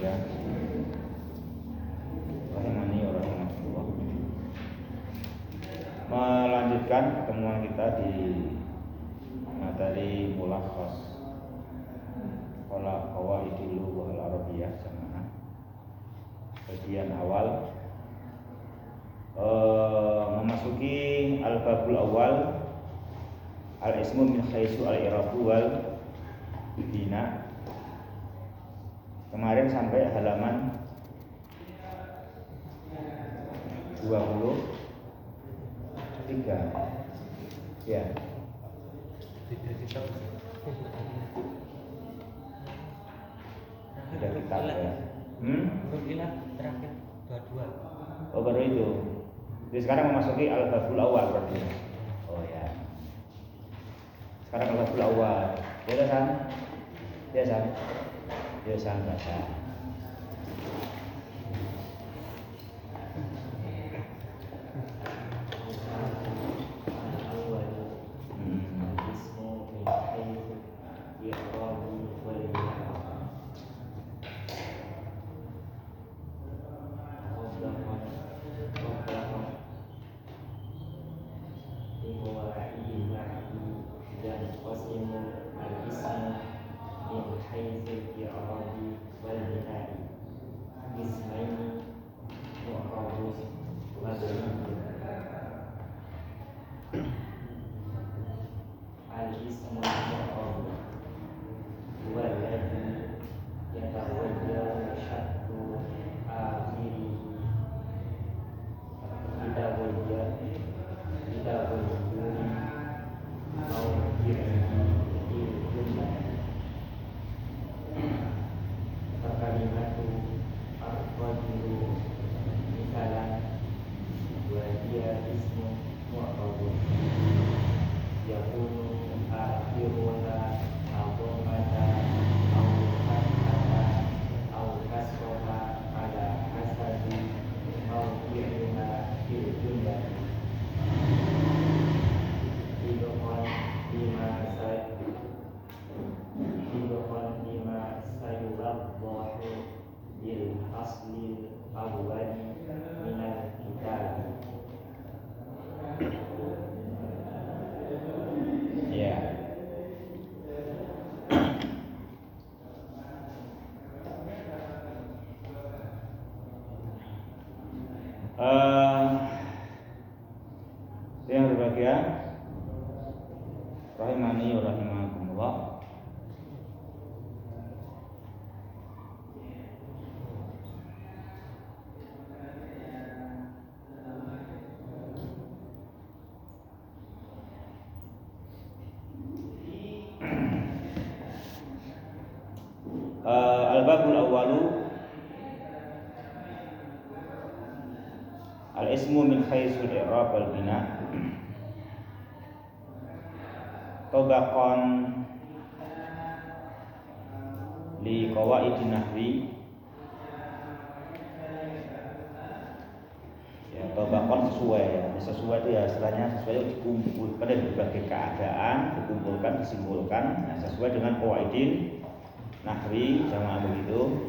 ya. Rahimani wa rahimakumullah. Melanjutkan pertemuan kita di materi mulakhas qawaidul lughah al-arabiyyah jamaah. Bagian awal memasuki al-babul awal al-ismu min haitsu al-i'rabu wal bina. Kemarin sampai halaman 23 ya. Ada kitab ya. Ilah terakhir 22. Oh baru itu. Jadi sekarang memasuki al-babul awal berarti. Oh ya. Sekarang al-babul awal. Ya San? Ya San? Ya San baca. Yang berbahagia rahimani wa rahimakumullah. Al-babul awwalu al-ismu min haitsul i'rab wal bina. Tobaqan li qawaidin nahwi. Ya, tobaqan sesuai ya. Sesuai itu ya istilahnya sesuai dikumpul pada berbagai keadaan, dikumpulkan, disimpulkan nah, sesuai dengan qawaidin nahwi sama begitu.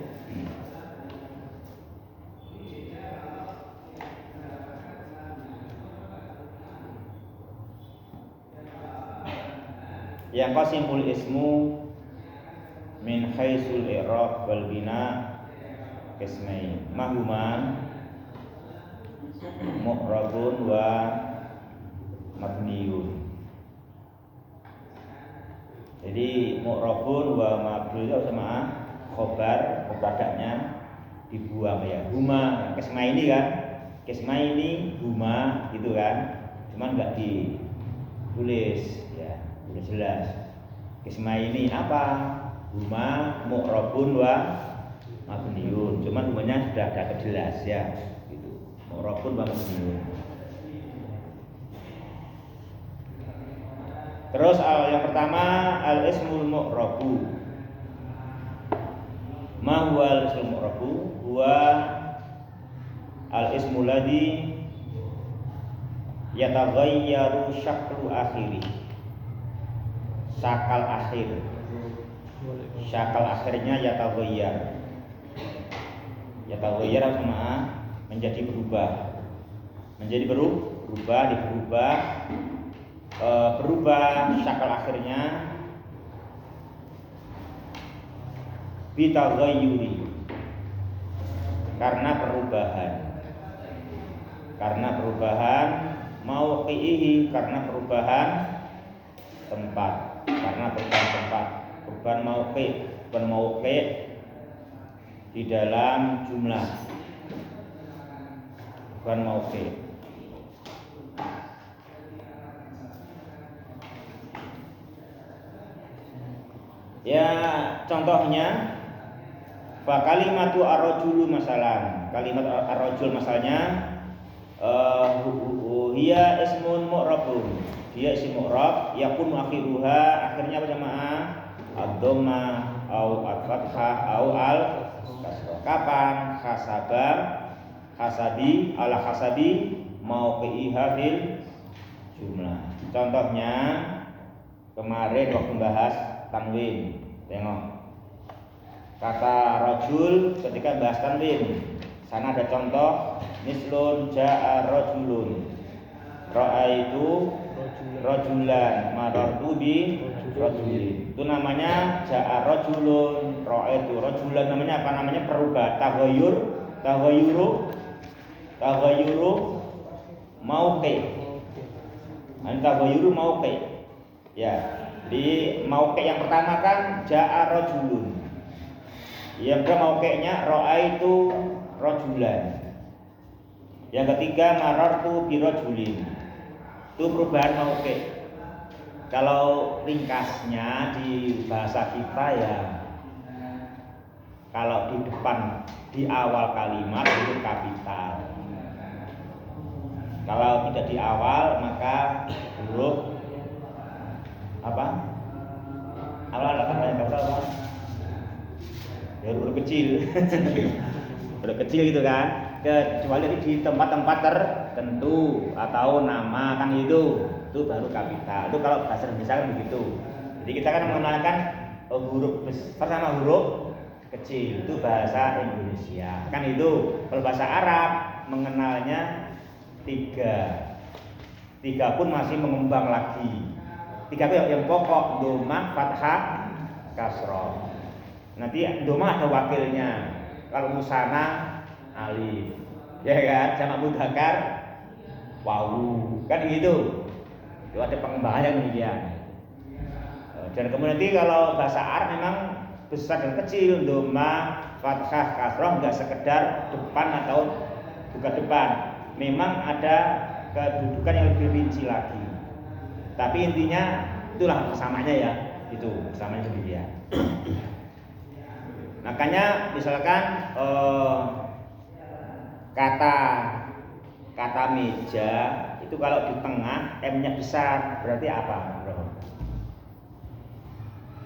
Yang qasimul ismu min haitsul i'rab wal bina qismain mahuma mu'rabun wa mabniun. Jadi mu'rabun wa mabniun itu sama khobar mubtada'nya dibuang ya. Huma qismaini kan? Qismaini huma gitu kan. Cuman enggak ditulis ya. Sudah jelas. Kisma ini apa? Huma mu'rabun wa mabniun. Cuman humanya sudah agak jelas ya. Gitu. Mu'rabun wa mabniun. Terus yang pertama al-ismul mu'rabu. Ma huwa al-ismul mu'rabu? Huwa al-ismul ladzi yataghayyaru syaklu akhiri. Syakal akhirnya yataghayyar. Ya taghayyara sama menjadi berubah. Menjadi berubah, berubah syakal akhirnya bitaghayyuri, karena perubahan mauqi'ihi, karena perubahan tempat, perubahan mauqi' di dalam jumlah, bukan mauqi'. Ya contohnya fa kalimatu ar-rajulu masalan, kalimat ar-rajul masalnya hiya ismun mu'rabun, dia isim mu'rab yakun akhiruha, akhirnya apa jemaah? Ad-dhammah au al-fathah au al-kasrah. Kapan? Hasabi ala hasabi mauqi'iha fil jumlah. Contohnya kemarin waktu bahas tanwin, tengok kata rajul ketika bahas tanwin, sana ada contoh mislun ja'a rajulun, ra'aitu rajulan, marartu bi rajulin. Itu namanya ja'a rajulun, ra'aitu rajulan, namanya apa? Namanya perubahan, taghayyuru mauqi'. Taghayyuru mauqi'. Ya, di mauqi' yang pertama kan ja'a rajulun. Yang kedua mauqi'nya ra'aitu rajulan. Yang ketiga marartu bi rajulin. Itu perubahan mauqi'. Kalau ringkasnya di bahasa kita ya, kalau di depan, di awal kalimat itu kapital. Kalau tidak di awal maka huruf apa? Awal katanya kata apa? Ya huruf kecil. Huruf kecil gitu kan. Kecuali di tempat-tempat tertentu atau nama kan itu baru kapital. Itu kalau bahasa Indonesia kan begitu. Jadi kita kan mengenalkan huruf besar sama huruf kecil, itu bahasa Indonesia kan itu. Kalau bahasa Arab mengenalnya tiga pun masih mengembang lagi. Tiga itu yang pokok, dhammah, fathah, kasroh. Nanti dhammah ada wakilnya. Kalau musana alif, ya kan, jamak mudzakkar wawu, kan gitu. Itu ada pengembangan yang demikian. Dan kemudian nanti kalau bahasa Arab memang besar dan kecil, dhammah, fathah, kasroh, enggak sekedar depan atau bukan depan. Memang ada kedudukan yang lebih rinci lagi. Tapi intinya itulah kesamanya ya, itu kesamanya demikian. Makanya misalkan kata meja itu kalau di tengah M-nya besar berarti apa, bro?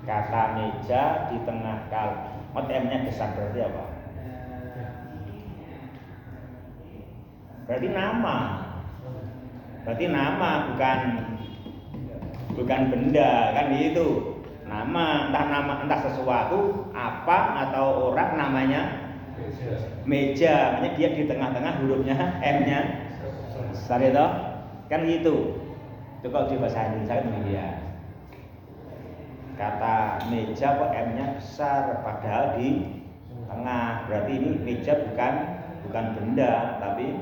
Kata meja di tengah kalimat M-nya besar berarti apa? Berarti nama. Berarti nama bukan benda kan gitu. Nama, entah sesuatu apa atau orang, namanya meja. Makanya dia di tengah-tengah hurufnya M-nya besar itu. Kan gitu. Itu kalau di bahasa Indonesia kan demikian. Kata meja kok M-nya besar padahal di tengah. Berarti ini meja bukan benda tapi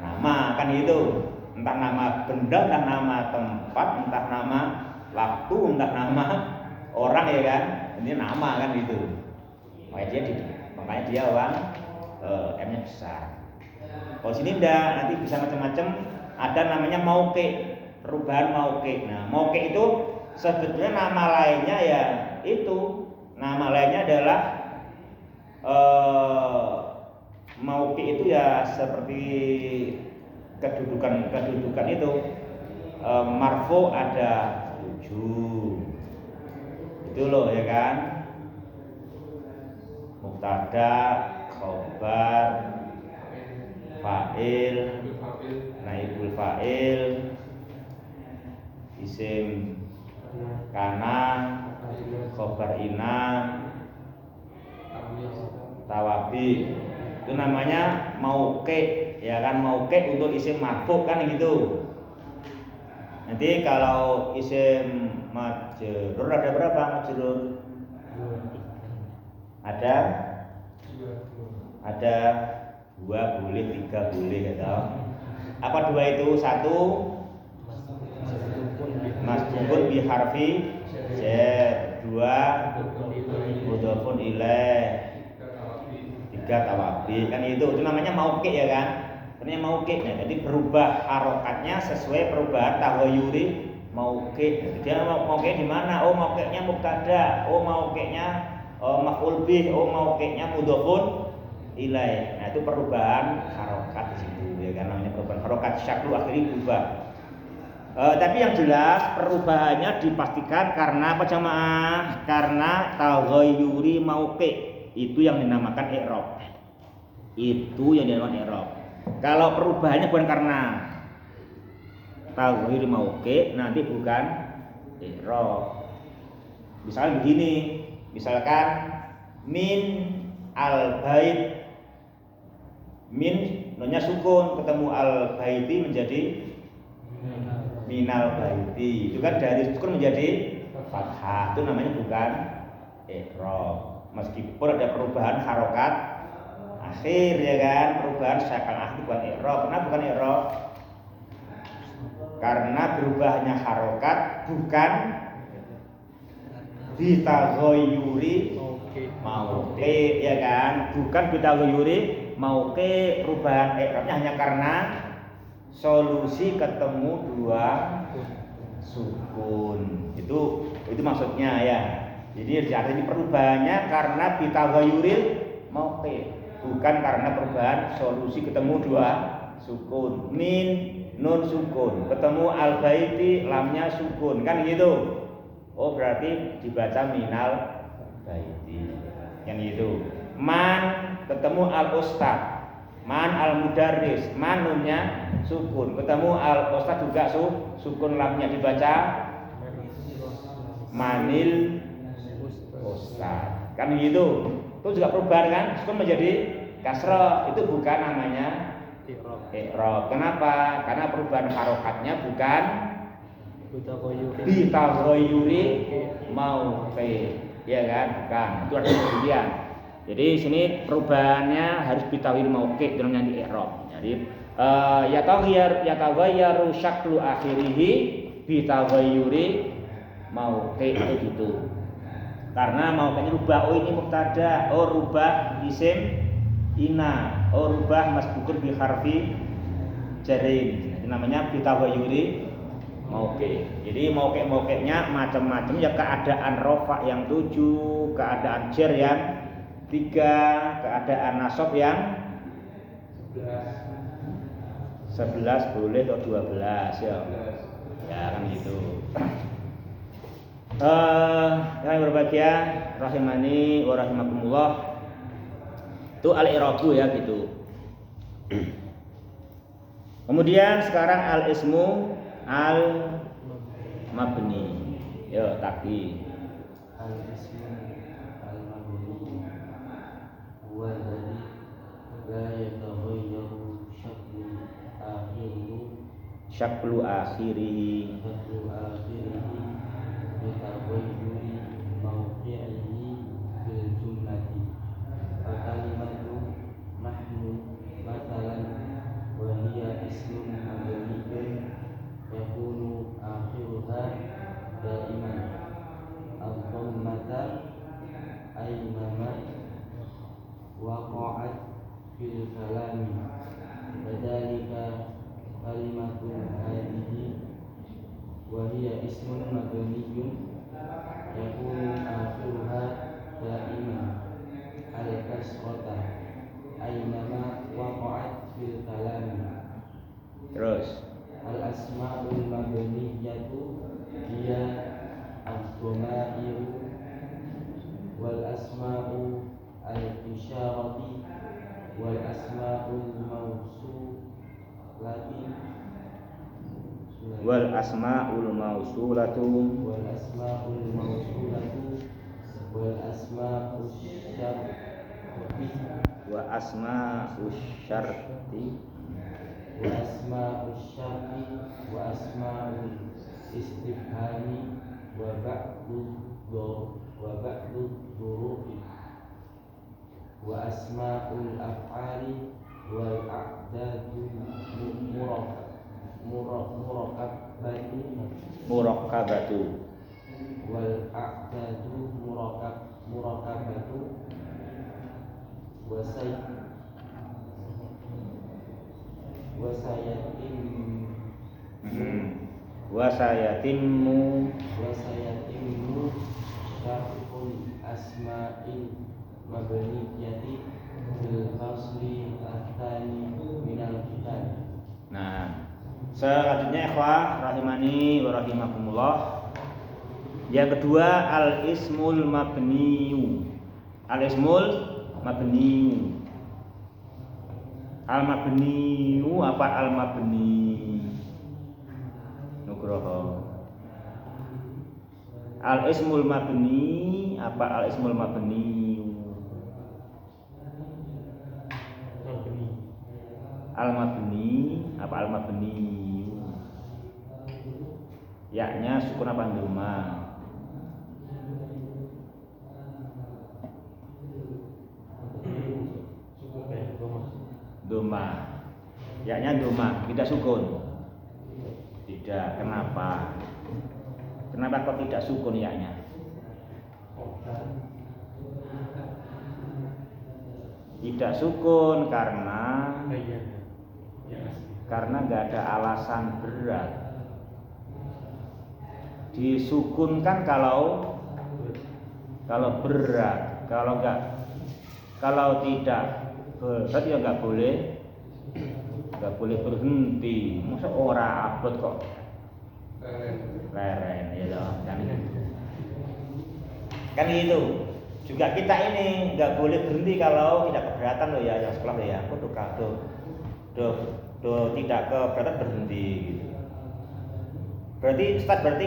nama kan gitu. Entah nama benda, entah nama tempat, entah nama waktu, entah nama orang ya kan. Ini nama kan gitu. Makanya dia orang M-nya besar. Kalau sini enggak, nanti bisa macam-macam. Ada namanya mauqi', perubahan mauqi'. Nah, mauqi' itu sebetulnya nama lainnya ya itu. Nama lainnya adalah mauqi' itu ya seperti kedudukan itu. Marfu ada 7. Itu loh ya kan. Mubtada, khobar, fa'il, naibul fa'il, isim kana, khobar ina, tawabi. Itu namanya mauqi, ya kan, mauqi untuk isim marfu kan gitu. Nanti kalau isim majrur ada berapa majrur? Ada 2 boleh, 3 boleh gitu. Apa 2 itu? 1 masbukun bi harfi jar, 2 mudhofun ilaih, 3 tawabi kan itu namanya mauqi ya kan. Ini mauqi. Nah, jadi berubah harokatnya sesuai perubahan taghayyuri mauqi. Dia mauqi di mana? Oh, mauqinya mubtada. Oh, mauqinya maf'ul bih. Oh, mauqinya mudhofun ilaih. Nah, itu perubahan harokat di situ ya kan, namanya perubahan harokat, syaklu akhiri berubah. Tapi yang jelas perubahannya dipastikan karena apa jamaah? Karena taghayyuri mauqi. Itu yang dinamakan i'rab. Itu yang dinamakan i'rab. Kalau perubahannya bukan karena taghayyuri mauqi, nanti bukan i'rab. Misalnya begini, misalkan min al-bait, min nonnya sukun ketemu al-baiti menjadi minal baiti. Itu kan dari sukun menjadi fathah. Itu namanya bukan i'rab. Meskipun ada perubahan harokat akhir ya kan, perubahan syakal akhir bukan i'rab. Kenapa bukan i'rab? Karena berubahnya harokat bukan bitaghayyuri mauqi ya kan, bukan bitaghayyuri mauqi. Perubahan i'rabnya hanya karena solusi ketemu 2 sukun. Itu maksudnya ya. Jadi artinya perubahannya karena bitaghayyuril mauqi, bukan karena perubahan solusi ketemu 2 sukun. Min nun sukun, ketemu al-baiti lamnya sukun kan gitu. Oh, berarti dibaca minal baiti. Yang itu. Man ketemu al-ustad, man al-mudarris, man nunnya sukun, ketemu al-ustad juga sukun, lamnya dibaca manil ustad. Kan gitu. Itu juga perubahan kan, sukun menjadi kasrah. Itu bukan namanya i'rab. Kenapa? Karena perubahan harokatnya bukan bitaghayyuri mauqi. Ya kan? Bukan. Itu ada kemudian. Jadi sini perubahannya harus bitaghayyuri mauqi dalam yang di i'rab. Jadi yataghayyaru syaklu akhirihi bitaghayyuri mauqi itu gitu. Karena mauqinya rubah. Oh, ini mubtada. Oh, rubah isim ina. Oh, rubah masbukun bi harfi jarin. Itu namanya bitaghayyuri mauqi. Jadi mauqi-mauqinya macam-macam ya, keadaan rafa yang 7, keadaan jar yang 3, keadaan nasab yang 11 boleh atau 12 ya. Ya kan gitu. Yang berbahagia rahimani wa rahimakumullah. Itu al-i'rabu ya gitu. Kemudian sekarang al-ismu al-mabni. Yo taki. Al-ismu al-mabni huwa alladhi la yataghayyaru syaklu akhirihi bitaghayyuri mawqi'ihi bil jumlati. Kalimatu nahnu matalan wa hiya ismun mabniyyun yakunu akhiruha daiman al-dhammata aynama waqa'at fil kalami. Wadzalika kalimatu hadhihi wa hiya ismun mabniyyun yakunu akhiruha daiman al-kasrata aynama waqa'at fil kalami. Terus Al-asma'ul mabniyyatu hiya ad-dhamairu wal asma'u al-isyarati wal asma'ul mawsulati wal asmaul mausulatu wal asma'ul mawsulatu wal asma'us wa asma'us syarti wa asma'us syarti wa asma'ul istifhami wa ba'du dhurufi wa asma'ul af'ali wal a'dadu murakkabatu wal a'dadu murakkabatu wasayatimmu syarhul asma'il mabniyati fil fasli ats-tsani minal kitab. Nah, selanjutnya ikhwah rahimani wa rahimakumullah. Yang kedua al-ismul mabniyu. Al-ismul mabniyu. Al-mabniyu apa al-mabni? Nugroho. Al-ismul mabni apa al-ismul mabniyu? Al-mabni apa al-mabni? Yaknya sukun apa dhamma? Dhamma. Yaknya dhamma, tidak sukun. Tidak, kenapa? Kenapa kok tidak sukun yaknya? Tidak sukun karena nggak ada alasan berat. Disukunkan kalau berat, kalau tidak berat ya nggak boleh berhenti. Masa ora abot kok leren ya toh kan gitu. Juga kita ini nggak boleh berhenti kalau tidak keberatan loh ya, yang sekolah loh ya. Aku tidak keberatan berhenti gitu. Berarti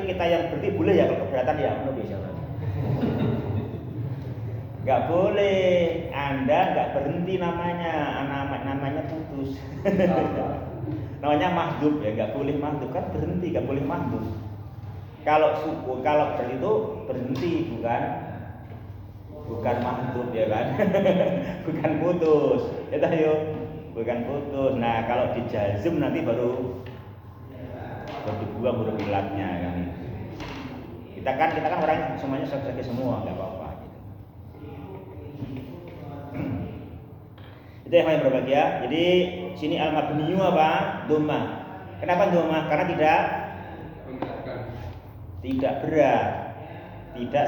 kita yang berhenti boleh ya kalau keberatan ya, menurut biasa. Nggak boleh, Anda nggak berhenti namanya putus. Namanya mahdhuf ya, nggak boleh mahdhuf kan berhenti, nggak boleh mahdhuf. Kalau sukun, kalau berhenti itu berhenti bukan mahdhuf ya kan. Bukan putus. Ya tahu, bukan putus. Nah, kalau dijazm nanti baru dibuang huruf ilatnya kan. Kita kan orang semuanya sakit semua, nggak apa-apa gitu. Itu yang paling berbahagia. Jadi sini al-mabniyu apa? Dhamma. Kenapa dhamma? Karena tidak berat. Tidak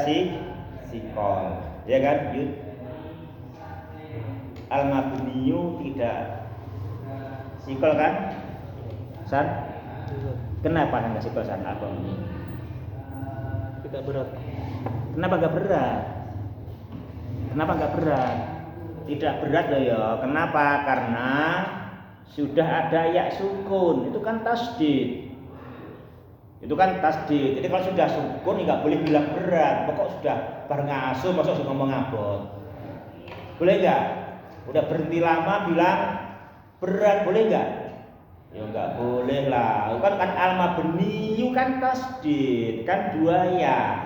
sikol. Ya kan? Yud. Al-mabniyu tidak sikol kan? San? Kenapa enggak sikol san? Apa ini? Tidak berat. Kenapa enggak berat? Tidak berat loh ya. Kenapa? Karena sudah ada ya sukun. Itu kan tasdid. Jadi kalau sudah sukun nggak boleh bilang berat. Pokok sudah bareng asuh, masa sudah ngomong abot. Boleh nggak? Udah berhenti lama bilang berat, boleh nggak? Ya nggak boleh lah. Kan al-mabniyu kan tasdid, kan dua ya.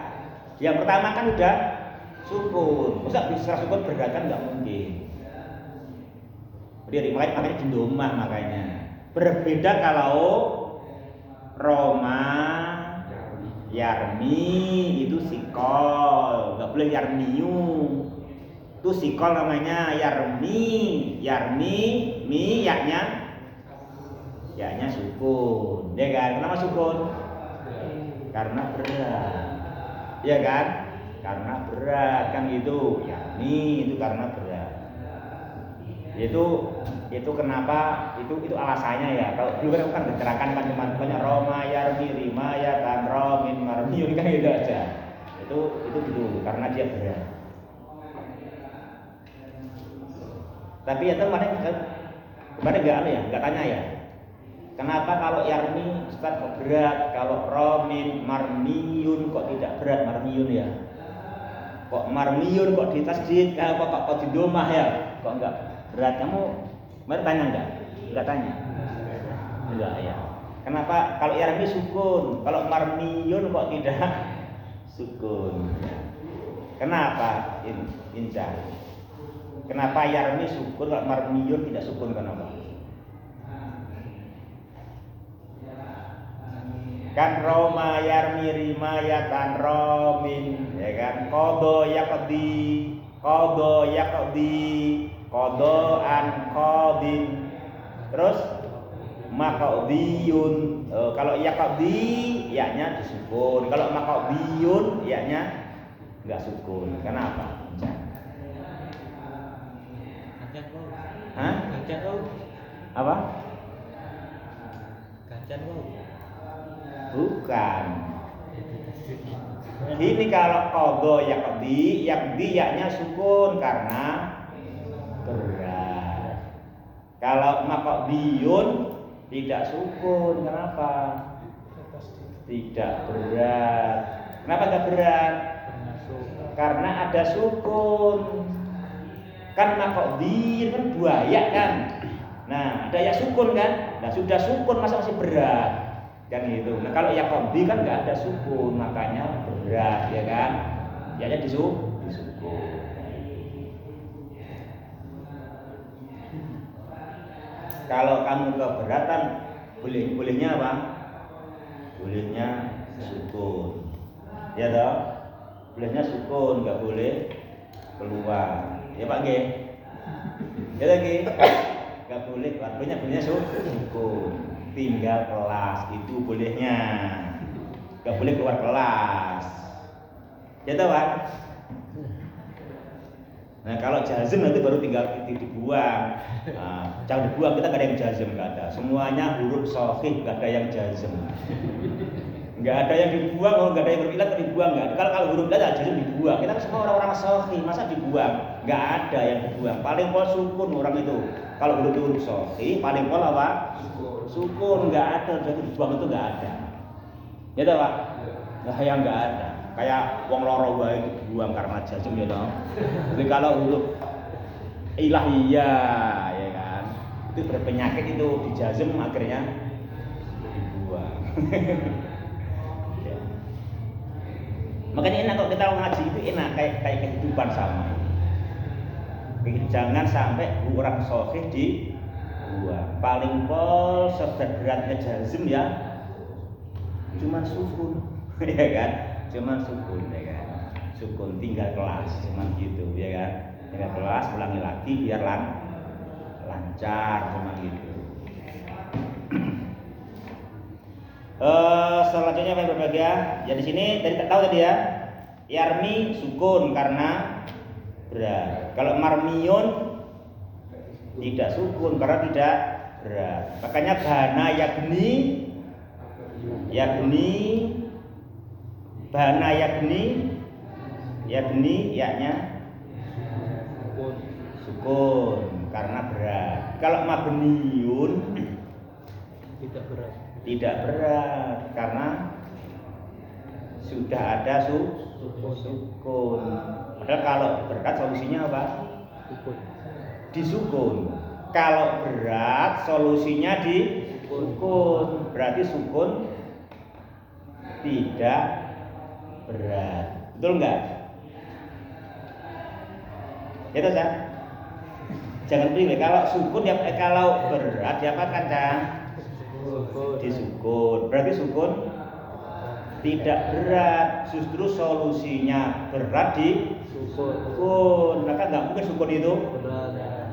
Yang pertama kan udah sukun. Masa bisa sukun berat kan nggak mungkin. Jadi makanya dhamma makanya. Berbeda kalau Roma, Yarmi itu sikol, nggak boleh Yarmiyu. Itu sikol namanya Yarmi, mi yaknya sukun, ya kan? Kenapa sukun? Karena berat, ya kan? Karena berat kan gitu. Yarmi itu karena berat. Itu kenapa itu alasannya ya. Kalau dulu kan diterangkan kan cuma banyak Roma, Yarmi, Rima, ya kan, Romin, Marmiun kan gitu aja. Itu dulu karena dia berat. Tapi ya kemarin nggak tanya ya. Kenapa kalau Yarmi Ustaz kok berat, kalau Romin, Marmiun kok tidak berat Marmiun ya? kok marmiyun kok di tasjid, kok di domah ya, kok enggak berat? Kamu mari tanya enggak? Enggak tanya? Enggak ya. Kenapa kalau yarmi sukun, kalau marmiyun kok tidak sukun? Kenapa? Inca. Kenapa yarmi sukun kalau marmiyun tidak sukun? Kenapa? Kan Roma yarmi rimayatan romin, ya kan? Kodo yakdi kodoan kodin, terus makaudiyun. Kalau yakdi yaknya disukun, kalau makaudiyun yaknya enggak sukun. Kenapa? Hah? Apa? Bukan. Ini kalau kodo yakdi yaknya sukun karena berat. Kalau makaudiyun tidak sukun. Kenapa? Tidak berat. Kenapa tidak berat? Karena ada sukun. Kan makaudiyun kan buaya kan. Nah, ada ya sukun kan. Nah, sudah sukun masa masih berat. Kan gitu. Nah, kalau yakdi kan nggak ada sukun, makanya berat, ya kan? Yaknya disukun. Kalau kamu keberatan, bolehnya apa? Bolehnya sukun. Ya toh? Bolehnya sukun, nggak boleh keluar. Ya Pak G. Ya lagi. Nggak boleh keluar. Bolehnya sukun. Tinggal kelas itu bolehnya, nggak boleh keluar kelas. Ya tahu kan? Nah kalau jazm nanti baru tinggal dibuang. Nah, jangan dibuang, kita nggak ada yang jazm, nggak ada. Semuanya huruf shafih, nggak ada yang jazm. Nggak ada yang dibuang, nggak ada yang huruf ilat dibuang, nggak ada. Kalau huruf ilat jazm dibuang. Kita semua orang-orang shafih, masa dibuang? Nggak ada yang dibuang. Paling pol sukun orang itu. Kalau huruf shafih, paling pol apa? Sukun, nggak ada, jadi dibuang itu nggak ada. Ya tahu Pak? Nah, yang nggak ada. Kayak wong loro wae dibuang karena jazm ya toh. Jadi kalau huruf ilahiyah ya kan, itu berpenyakit itu di jazm akhirnya dibuang. Ya. Makanya enak kalau kita ngaji itu enak kayak kehidupan sama. Jangan sampai kurang sahih di paling pol sederatnya jazm ya cuman sukun ya kan, cuman sukun ya kan, sukun tinggal kelas cuman gitu ya kan, tinggal kelas ulangi lagi biar lancar cuman gitu. Selanjutnya yang berbahagia ya di sini tadi tak tahu tadi ya, yarmi sukun karena berat. Kalau marmiyun tidak sukun karena tidak berat. Makanya bana yakni yaknya sukun karena berat. Kalau mabniyun tidak berat karena sudah ada sukun. Padahal kalau berat solusinya apa? Disukun. Kalau berat solusinya disukun. Berarti sukun tidak berat. Betul enggak? Ya toh, jangan pilih kalau sukun ya kalau berat diapakan, Cang? Disukun. Berarti sukun tidak berat. Justru solusinya berat disukun. Maka enggak mungkin sukun itu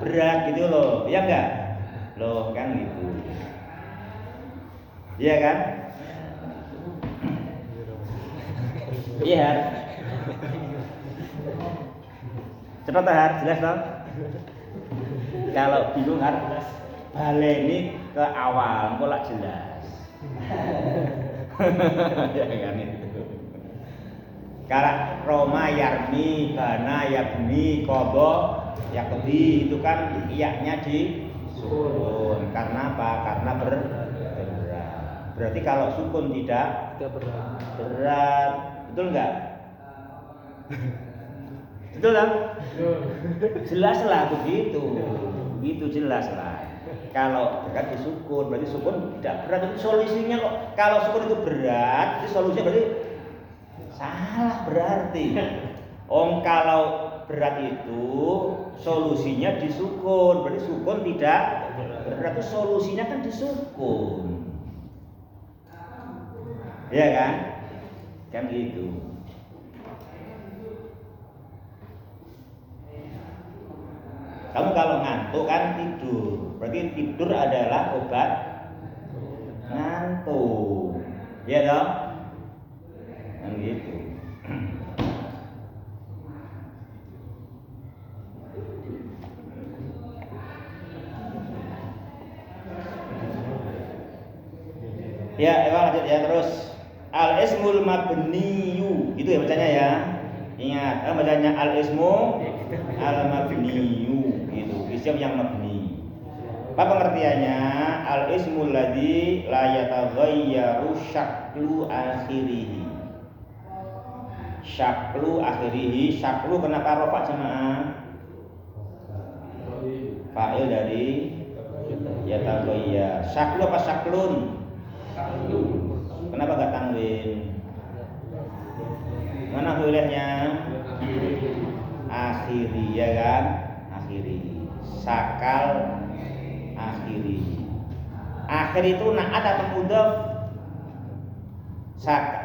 berat gitu loh, ya enggak? Loh kan gitu. Iya kan? Iya. Cepat Har, jelas dong? Kalau bingung Har, baleni ke awal, kok lak jelas. Ya kan itu. Kalau Roma yarmi, bana yabni, kodo yakdi itu kan iyaknya di sukun. Karena apa? Karena berat. Berarti kalau sukun tidak berat. Betul enggak? Betul kan? Jelaslah begitu. Begitu jelaslah. Kalau berat disukun, berarti sukun tidak berat. Itu solusinya kok. Kalau sukun itu berat, itu solusinya berarti salah berarti. Kalau berat itu solusinya disukun, berarti sukun tidak berat. Itu solusinya kan disukun. Iya kan? Kan gitu. Kamu kalau ngantuk kan tidur, berarti tidur adalah obat ngantuk, ya dong? Kan gitu. Ya, lanjut ya terus. Al-ismul mabniyu, itu ya bacanya ya. Ingat, bacanya al-ismu al-mabniyu, gitu. Isim yang mabni. Apa pengertiannya? Al-ismul ladzi la yataghayyaru syaklu akhirih. Syaklu akhirih, syaklu kenapa rafa jamaah? Fa'il dari yataghayyar. Syaklu apa syaklun? Kenapa enggak tanwin? Mana wilayahnya? Akhiri, ya kan? Akhiri. Sakal akhiri. Akhir itu naat atau mudhaf?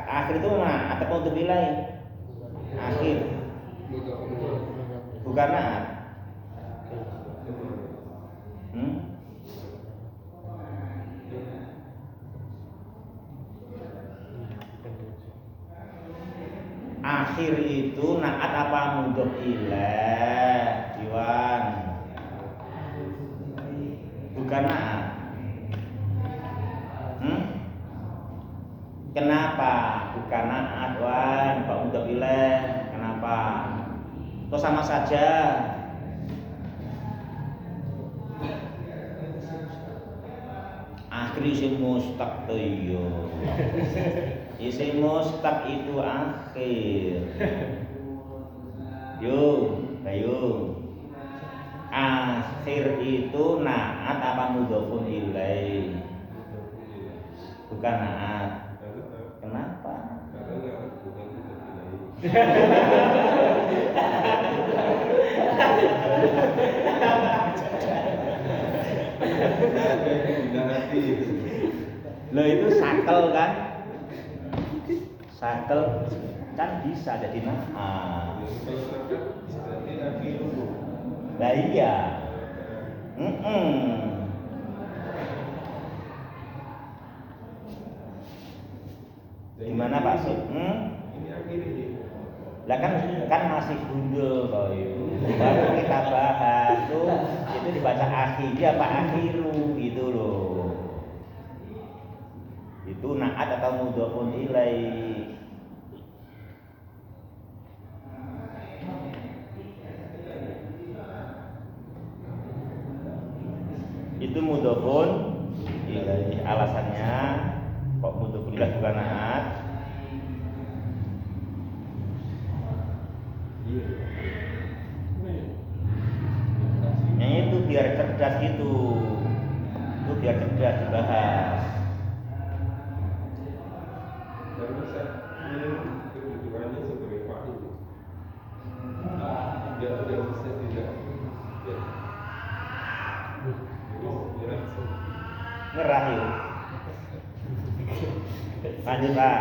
Akhir itu naat atau mudhaf ilaih? Akhir. Bukan naat. Akhir itu naat apa mudhaf ilaih, Iwan? Bukan naat. Kenapa bukan naat, Wan? Pak mudhaf ilaih. Kenapa? Kok sama saja? Akhir isim mustaq tuh yo. Isim mustaq itu akhir. Ayo. Akhir itu naat apa mudhofun ilaih? Bukan naat. Kenapa? Loh itu sakel kan? Sakel kan bisa jadi naat. Lah iya. Gimana Pak Sud? Lah kan masih gundul kok itu. Baru kita bahas tuh itu dibaca akhiri apa akhiru gitu loh. Itu naat atau mudhofun ilaih. Itu mudhofun ilaih. Alasannya kok mudhofun ilaih bukan naat? Itu biar cerdas gitu. Itu biar cerdas dibahas. Ngerah yuk. Lanjut Pak.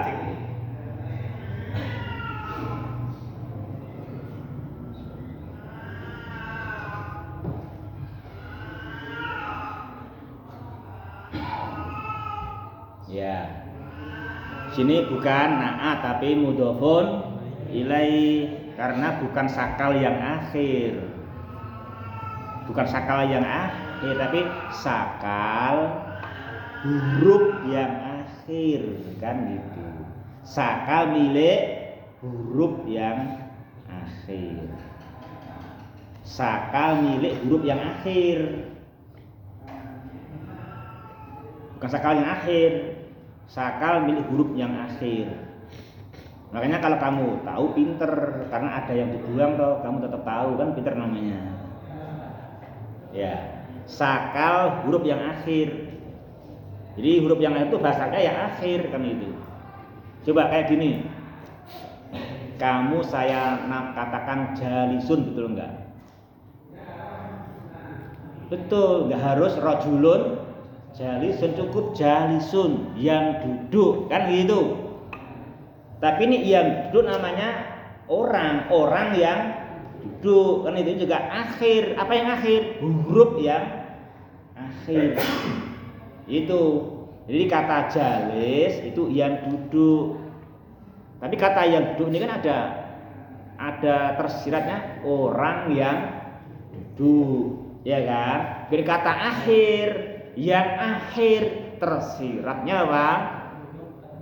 Ya. Sini bukan naat tapi mudhofun ilaih karena bukan sakal yang akhir. Bukan sakal yang akhir tapi sakal huruf yang akhir kan gitu. Sakal milik huruf yang akhir. Sakal milik huruf yang akhir. Bukan sakal yang akhir. Sakal milik huruf yang akhir. Makanya kalau kamu tahu pinter, karena ada yang dibuang toh, kamu tetap tahu kan pinter namanya. Ya, sakal huruf yang akhir. Jadi huruf yang akhir itu bahasanya yang akhir kan itu. Coba kayak gini. Kamu saya katakan jalisun, betul enggak? Betul, enggak harus rajulun jalisun, cukup jalisun yang duduk kan gitu. Tapi ini yang duduk namanya orang yang duduk kan itu juga akhir. Apa yang akhir? Huruf yang akhir. Itu. Jadi kata jalis itu yang duduk. Tapi kata yang duduk ini kan ada tersiratnya orang yang duduk, ya kan? Jadi kata akhir, yang akhir tersiratnya apa?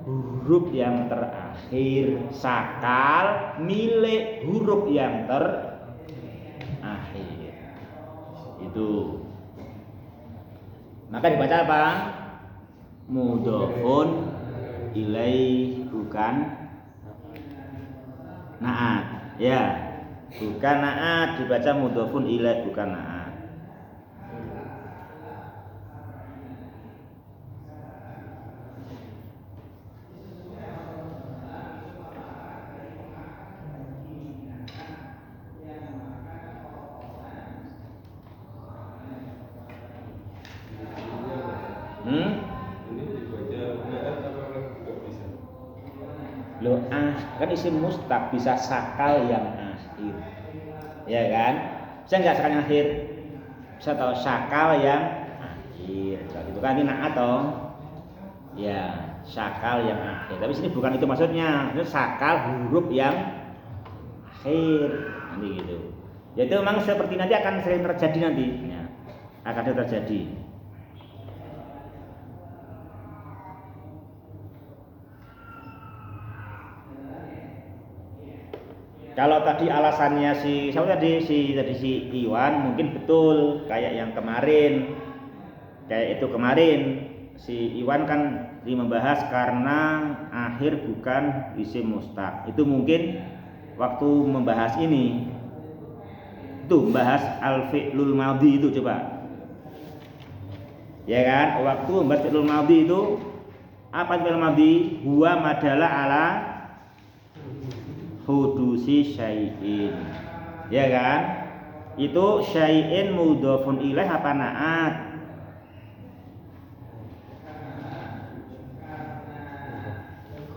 Huruf yang terakhir, sakal milik huruf yang terakhir. Itu. Maka dibaca apa? Mudhofun ilaih, bukan naat, ya, bukan naat, dibaca mudhofun ilaih, bukan naat. Loh, kan isim mustaq bisa sakal yang akhir, ya kan? Bisa nggak sakal yang akhir? Bisa tahu sakal yang akhir, itu kan ini naat toh, ya, sakal yang akhir. Tapi sini bukan itu maksudnya, itu sakal huruf yang akhir, nanti gitu. Ya itu memang seperti nanti akan sering terjadi nanti, ya, akan terjadi. Kalau tadi alasannya si Iwan mungkin betul kayak yang kemarin, kayak itu kemarin si Iwan kan membahas karena akhir bukan isim mustaq. Itu mungkin waktu membahas ini itu membahas al-fi'lul madhi itu, coba, ya kan? Waktu membahas fi'lul madhi itu apa fi'lul madhi? Huwa madala ala hudusi syai'in, ya kan? Itu syai'in mudhofun ilaih apa naat?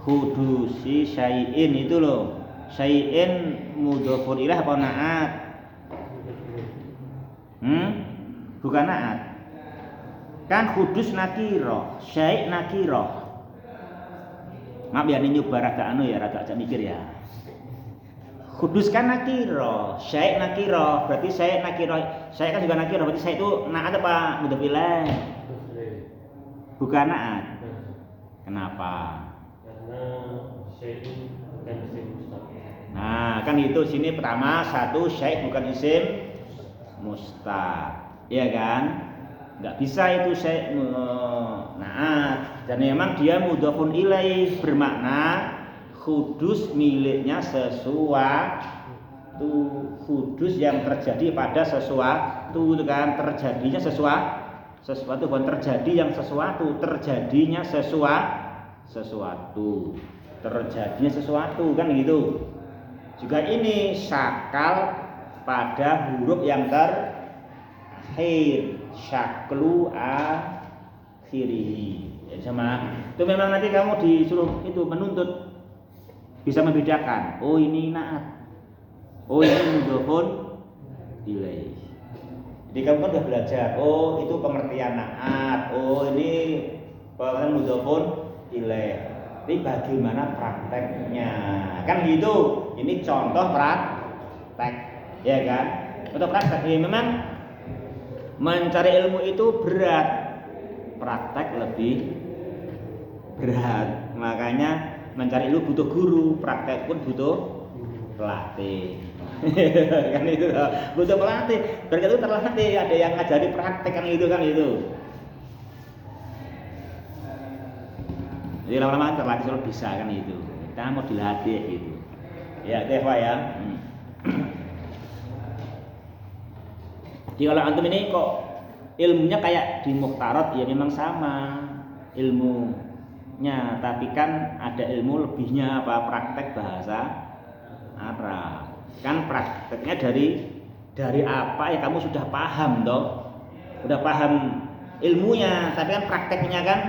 Hudusi syai'in itu loh, syai'in mudhofun ilaih apa naat? Bukan naat. Kan hudus nakirah, syai' nakirah. Maaf ya, ini nyoba rada rada mikir ya. Kudus kan nakiro, syai' nakiro, berarti syai' nakiro, syai' kan juga nakiro, berarti syai' itu naat apa? Mudhof ilaih. Bukan naat. Kenapa? Karena syai' bukan isim mustaq. Nah, kan itu sini pertama satu syai' bukan isim mustaq, ya kan? Nggak bisa itu syai' naat, dan memang dia mudhofun ilaih, bermakna kudus miliknya sesuatu, kudus yang terjadi pada sesuatu, itu kan? Terjadinya sesuatu bukan terjadi yang sesuatu, terjadinya sesuatu, terjadinya sesuatu, kan gitu. Juga ini sakal pada huruf yang terakhir, syaklu akhiri, ya, sama itu memang nanti kamu disuruh itu menuntut bisa membedakan, oh ini naat, oh ini mudhofun ilaih. Jadi kamu kan udah belajar, oh itu pengertian naat, oh ini pengertian mudhofun ilaih. Ini bagaimana prakteknya, kan gitu. Ini contoh praktek, ya kan? Contoh praktek. Ya, memang mencari ilmu itu berat, praktek lebih berat. Makanya mencari ilmu butuh guru, praktek pun butuh pelatih. Kan itu butuh pelatih. Berarti itu terlatih, ada yang ngajari praktek kan itu kan itu. Jadi lama-lama terlatih selalu bisa kan itu. kita mau dilatih gitu. Ya, Dewa ya. Jadi kalau antum ini kok ilmunya kayak di Mukhtarat, ya memang sama ilmunya, tapi kan ada ilmu lebihnya apa, praktek bahasa Arab. Kan prakteknya dari apa ya kamu sudah paham toh. Udah paham ilmunya, tapi kan prakteknya kan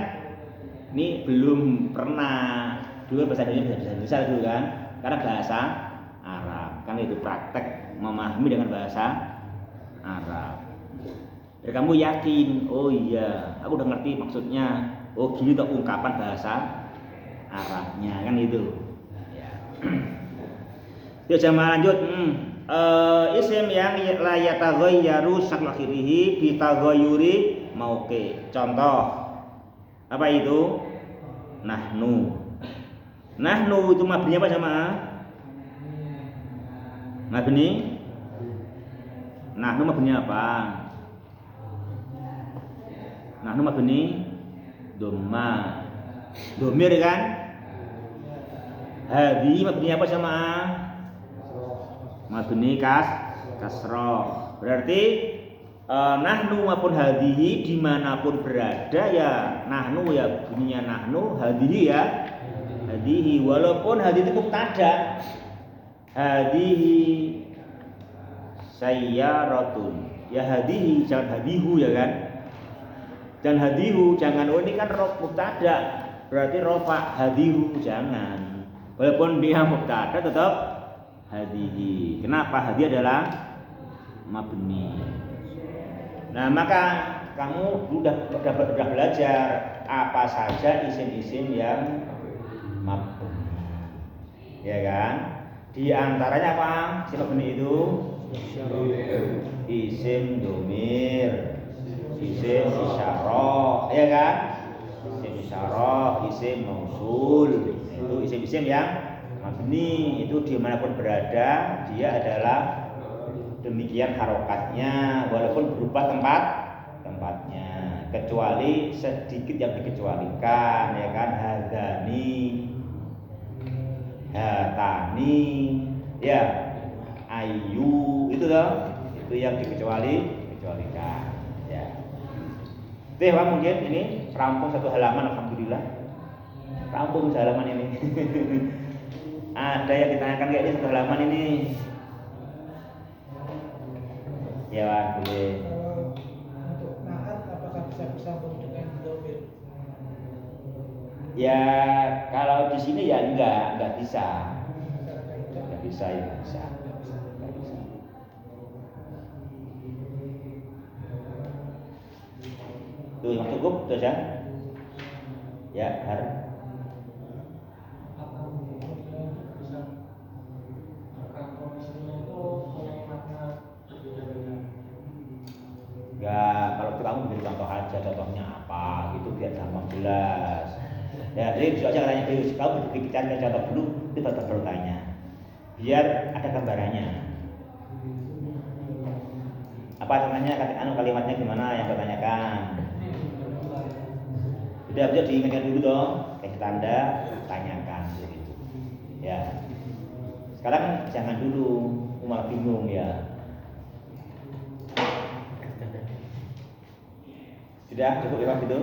ini belum pernah. Dulu bahasa Indonesia dulu kan, karena bahasa Arab kan itu praktek memahami dengan bahasa Arab. Jadi kamu yakin, oh iya, aku udah ngerti maksudnya. Oh gini tuh ungkapan bahasa Arabnya kan itu. Ya. Yuk jamaah lanjut. Isim yang la yataghayyaru syakl akhirih bi taghayyuri mauqi. Contoh apa itu? Nahnu. Nahnu itu mabni apa jamaah? Mabni? Nahnu mabni apa? Nahnu mabni dhamma. Dhamir kan? Hadi mabni apa jamaah? Mabni kasroh. Berarti nahnu maupun hadihi dimanapun berada ya nahnu ya bunyinya nahnu, hadihi ya hadihi, walaupun hadihi itu mubtada. Hadihi sayyaratun ya hadihi, jangan hadihu ya kan, dan hadihu jangan, oh ini kan mubtada berarti rofa, hadihu jangan, walaupun dia mubtada tetap hadihi. Kenapa? Hadihi adalah mabni. Nah maka kamu sudah belajar apa saja isim-isim yang mabni, ya kan? Di antaranya apa? Isim mabni itu isim domir, isim isyarah, ya kan? Isim isyarah, isim mausul, itu isim-isim yang mabni. Itu dimanapun berada dia adalah demikian harokatnya, walaupun berubah tempatnya, kecuali sedikit yang dikecualikan, ya kan? Hadani, hatani, ya ayu, itu loh, itu yang dikecualikan, ya. Wah, mungkin ini rampung satu halaman, alhamdulillah. Rampung halaman ini. Ada yang ditanyakan kayak ini satu halaman ini. Ya, boleh. Untuk naat apakah bisa bersambung dengan domir? Ya, kalau di sini ya enggak bisa. Enggak bisa ya, enggak bisa. Enggak bisa. Tuh yang cukup tuh ya. Ya, harus. Ya, kalau kamu beri contoh aja, contohnya apa gitu biar gampang jelas. Ya, jadi besok aja katanya kamu berbicara contoh dulu, itu baru tanya, biar ada gambarannya. Apa namanya? Kalimatnya gimana yang bertanyakan? Udah bisa diingatkan dulu dong, kasih tanda, tanyakan gitu. Ya. Sekarang jangan dulu, malah bingung ya. Sudah cukup ya gitu.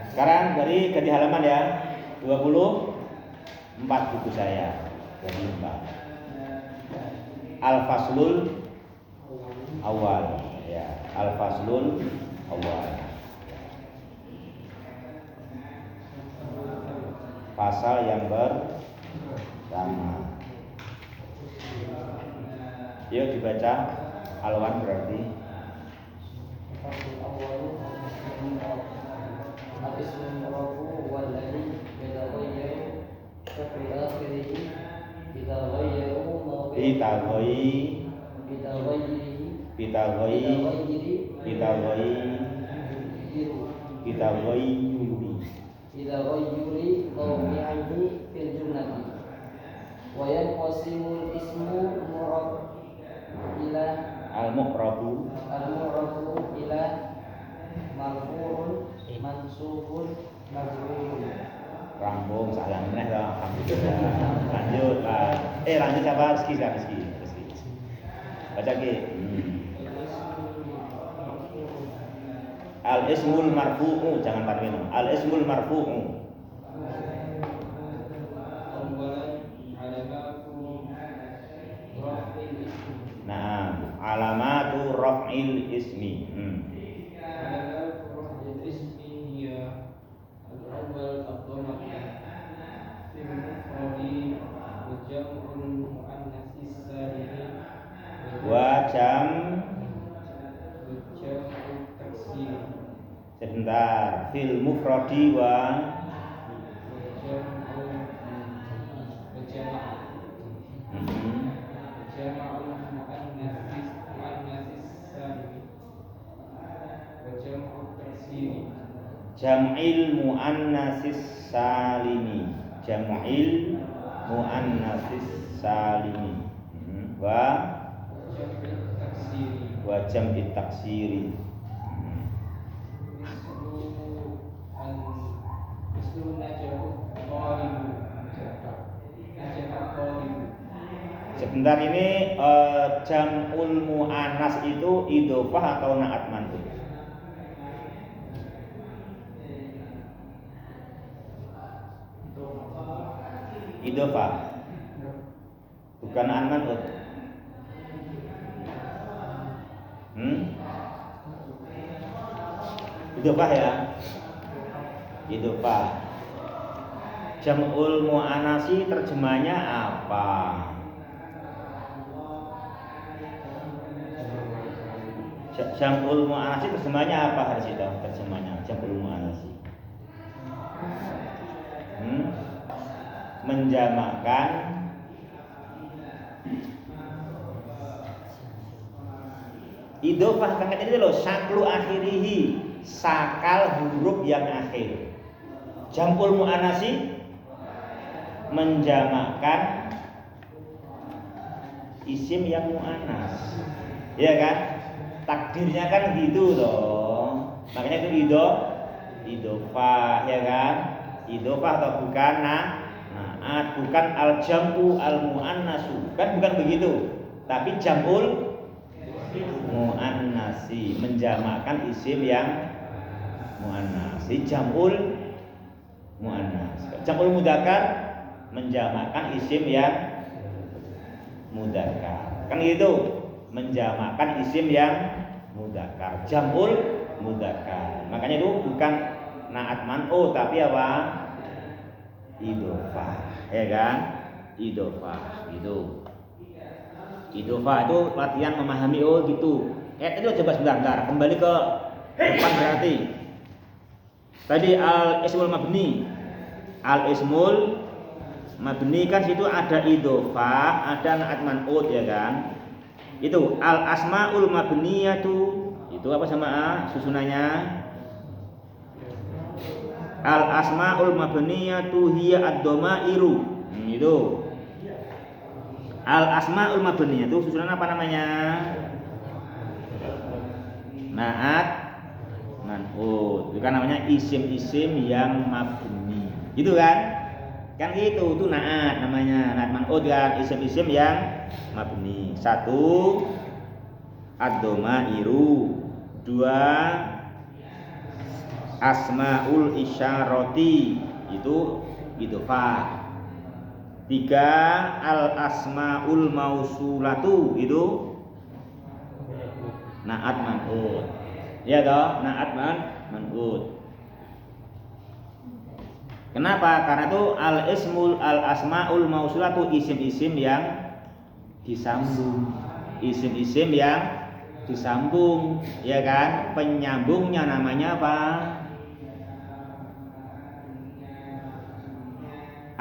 Sekarang dari ganti halaman ya. 24 buku saya. 24. Al-Faslul Awal ya. Al-Faslul Awal. Pasal yang pertama. Yuk dibaca. Alwan berarti Al-ismu murafu walladhi yataghayyaru fi akhirih yataghayyaru yuri mawdi'aini fil jumlati wa yanqasimul ismu murab ila al-mu'rabu ila marfu'un mansubun majrurun Rampung salah meneh toh. Alhamdulillah. Lanjut Pak. Lanjut siapa? Rizky. Baca ki. Al ismul marfu'u, jangan tanwin. Al ismul marfu'u. Nah, alamatu raf'il ismi. Wajam sebentar fil mufradi wa jam'il muannatsis salimi. Jam'il muannatsis salimi. Wa jam'it taksiri. Sebentar ini jam'ul muannas itu idhofah atau na'at man'ut? Idhofah. Bukan na'at man'ut. Idhofah ya. Idhofah. Jam'ul muannasi terjemahnya apa? Jam'ul muannasi terjemahnya apa harus itu? Terjemahnya jam'ul muannasi. Menjamakkan idhofah kan itu loh, saklu akhirihi, sakal huruf yang akhir. Jam'ul muannasi menjamakkan isim yang muannas. Ya kan? Takdirnya kan gitu loh. Makanya itu idhofah, ya kan? Idhofah atau bukan na'at, bukan al-jam'u al-muannasu. Kan bukan begitu. Tapi jam'ul muannasi menjamakkan isim yang muannas. Jam'ul muannas. Jam'ul mudzakkar menjamakkan isim yang mudzakkar. Kan gitu. Menjamakkan isim yang mudzakkar. Jam'ul mudzakkar. Makanya itu bukan na'at man'ut tapi apa? Idhofah. Ya kan? Idhofah itu. Idhofah itu latihan memahami gitu. Tadi coba sebentar, kembali ke depan berarti. Tadi al ismul mabni. Al ismul mabni kan situ ada idhofah, ada na'at man'ut ya kan? Itu al asmaul mabniyatu. Itu apa sama susunannya? Al asmaul mabniyatu hiya ad-dhamairu. Itu. Al asmaul mabniyah itu susunan apa namanya? Na'at man'ut. Itu kan namanya isim-isim yang mabni. Gitu kan? Kan gitu, itu na'at namanya. Na'at man'ut kan isim-isim yang mabni. 1 ad-dhamairu. 2 asmaul isyarati. Itu idhofah. 3 al asmaul mausulatu, itu na'at man'ut. Ya toh, na'at man'ut. Kenapa? Karena itu al asmaul mausulatu isim-isim yang disambung. Isim-isim yang disambung, ya kan? Penyambungnya namanya apa?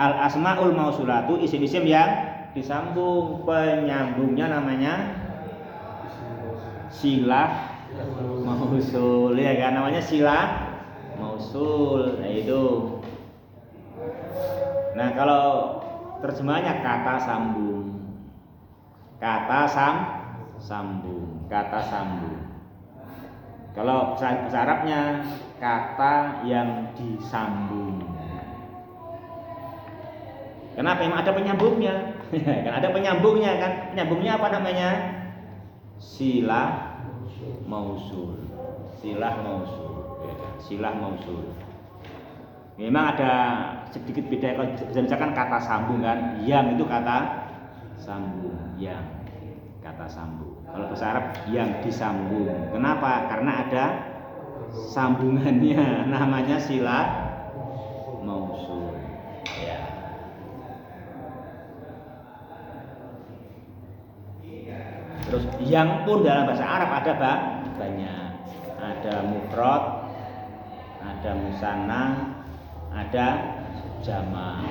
Al asmaul mausulatu isim-isim yang disambung, penyambungnya namanya silah mausul, ya kan? Namanya silah mausul. Nah itu. Nah kalau terjemahnya kata sambung, sambung, kata sambung. Kalau bahasa Arabnya kata yang disambung. Kenapa? Memang ada penyambungnya. Kan ada penyambungnya kan. Penyambungnya apa namanya? Silah mausul. Silah mausul. Ya kan? Silah mausul. Memang ada sedikit beda kalau bisa misalkan kata sambung kan. Yang itu kata sambung, yang kata sambung. Kalau bahasa Arab yang disambung. Kenapa? Karena ada sambungannya, namanya silah mausul. Ya. Terus yang pun dalam bahasa Arab ada banyak. Ada mufrad, ada musanna, ada jama',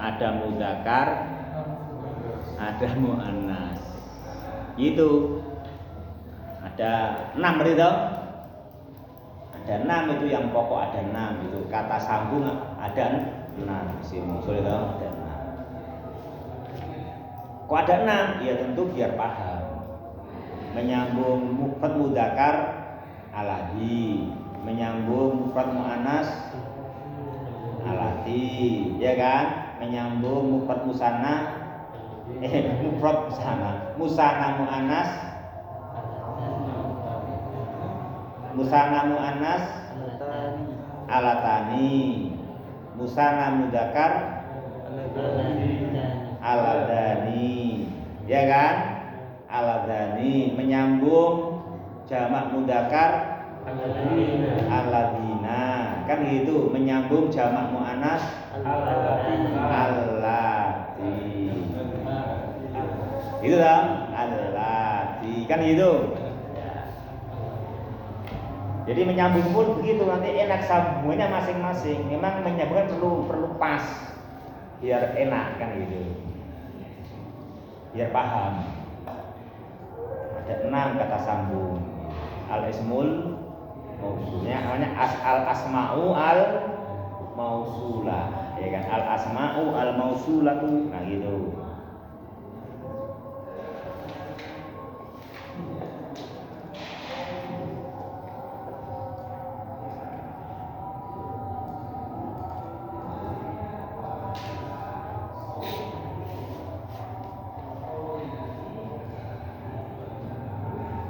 ada mudzakkar, ada muannas. Itu ada 6 berarti toh? Ada 6 itu yang pokok, ada 6 itu. Kata sambung ada 6 isim mausul itu ada 6. Kok ada 6? Ya tentu biar paham. Menyambung mufrad mudzakkar aladi, menyambung mufrad muannas alati, ya kan? Menyambung mufrad musanna mufrad musanna muannas alatani, musanna mudzakkar aladani, ya kan? Aladani, menyambung jamak mudzakkar aladina, kan gitu. Menyambung jamak muannas alati, itu dong, alati, kan gitu. Jadi menyambung pun begitu, nanti enak sambungannya masing-masing. Memang menyambungkan perlu pas biar enak kan gitu, biar paham. Ada 6 kata sambung. Al ismul mausulnya namanya al asma'u al mausulah, ya kan? Al asma'u al mausulatu, nah gitu.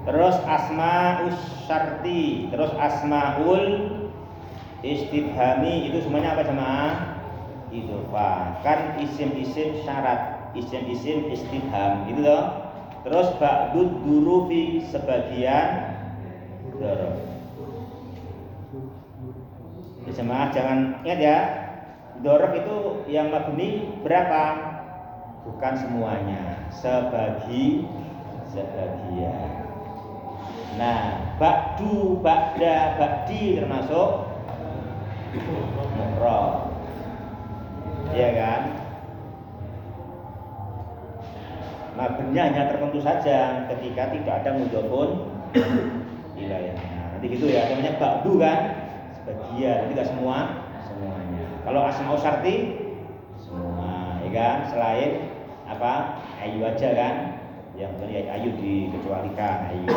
Terus asma'us syarti, terus asma'ul istifhami, itu semuanya apa jemaah? Idhofah. Kan isim-isim syarat, isim-isim istifham, itu loh. Terus ba'dud durufi, sebagian dzaraf. Ya, jemaah jangan ingat ya, dzaraf itu yang mabni berapa? Bukan semuanya, sebagian. Nah, ba'du, ba'da, ba'di termasuk mufrad, ya kan? Mabninya hanya tertentu saja ketika tidak ada mudhofun ilaihinya. Nanti gitu ya, namanya ba'du kan, sebagian, tidak semuanya. Kalau asma'u syarti semua, ya kan? Selain apa? Ayu aja kan? Yang punya ayu dikecualikan, ayu.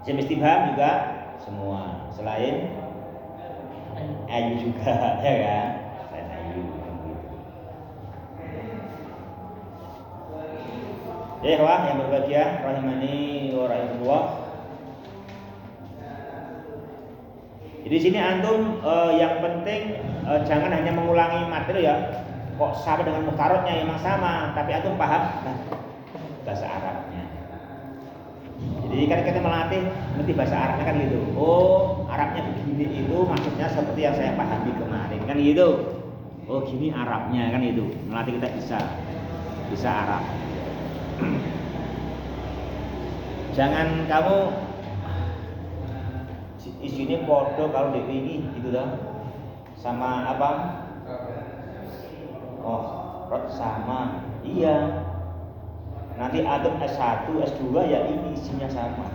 Isim istifham juga semua, selain ayu juga, ya kan? Selain ayu gitu. Ya, wah yang berbahagia rahimani wa rahimullah. Jadi sini antum yang penting jangan hanya mengulangi materi ya. Kok sama dengan mukarotnya memang sama, tapi antum paham bahasa Arabnya. Jadi kan kita melatih ngerti bahasa Arabnya kan gitu. Oh, Arabnya begini, itu maksudnya seperti yang saya pahami kemarin kan gitu. Oh, gini Arabnya kan itu. Melatih kita bisa Arab. Jangan kamu isinya podo kalau di ini gitu loh. Sama apa? Oh, rot sama. Iya. Nanti antum S1, S2 ya ini isinya sama.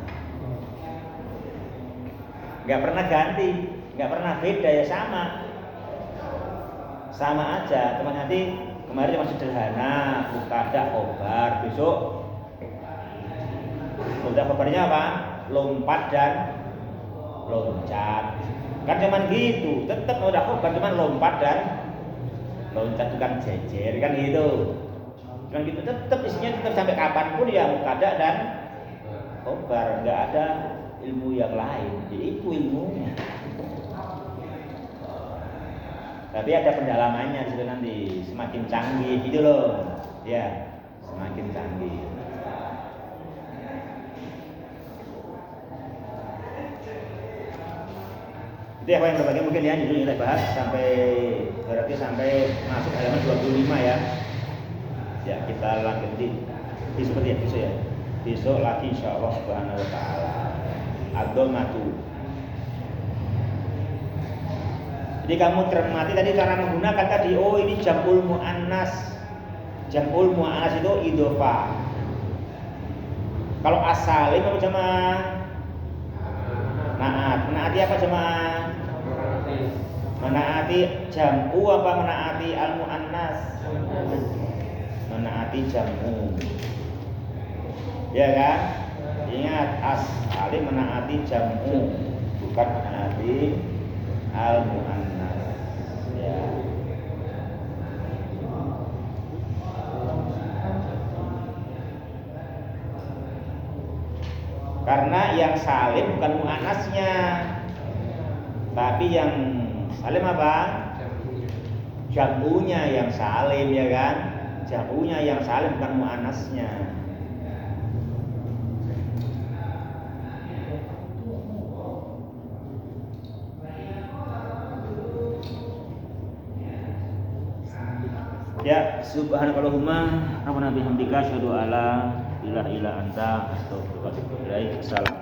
Enggak pernah ganti, enggak pernah beda ya sama. Sama aja, cuma nanti kemarin masih sederhana, mubtada khobar, besok mubtada khobarnya apa? Lompat dan loncat. Kan cuman gitu, tetap mubtada khobar cuman lompat dan loncat tukang jejer kan gitu. Cuman gitu tetap isinya tetap sampai kapanpun ya mubtada dan khobar, nggak ada ilmu yang lain. Jadi itu ilmunya. Tapi ada pendalamannya di situ nanti, semakin canggih gitu loh. Ya, semakin canggih. Itu apa yang berbagi mungkin ya, judul kita bahas sampai berarti sampai masuk halaman 25 ya. Ya, kita lanjutin besok ya. Besok lagi insyaallah subhanahu wa taala. Ad-dhammatu. Jadi kamu cermati tadi cara menggunakan tadi, oh ini jam'ul muannas. Jam'ul muannas itu idhofah. Kalau as-salim apa jamaah? Naat. Menaati apa jamaah? Menaati jam'u apa menaati al-muannas? Menaati jam'u. Ya kan? Ingat as-salim menaati jam'u, bukan menaati al-muannas. Ya. Karena yang salim bukan muannasnya, tapi yang salim apa? Jam'unya yang salim ya kan? Jam'unya yang salim bukan muannasnya. Ya, subhanakallahumma rabbana bihamdika asyhadu alla ilaha illa anta astaghfiruka wa atubu ilaik. Assalamualaikum.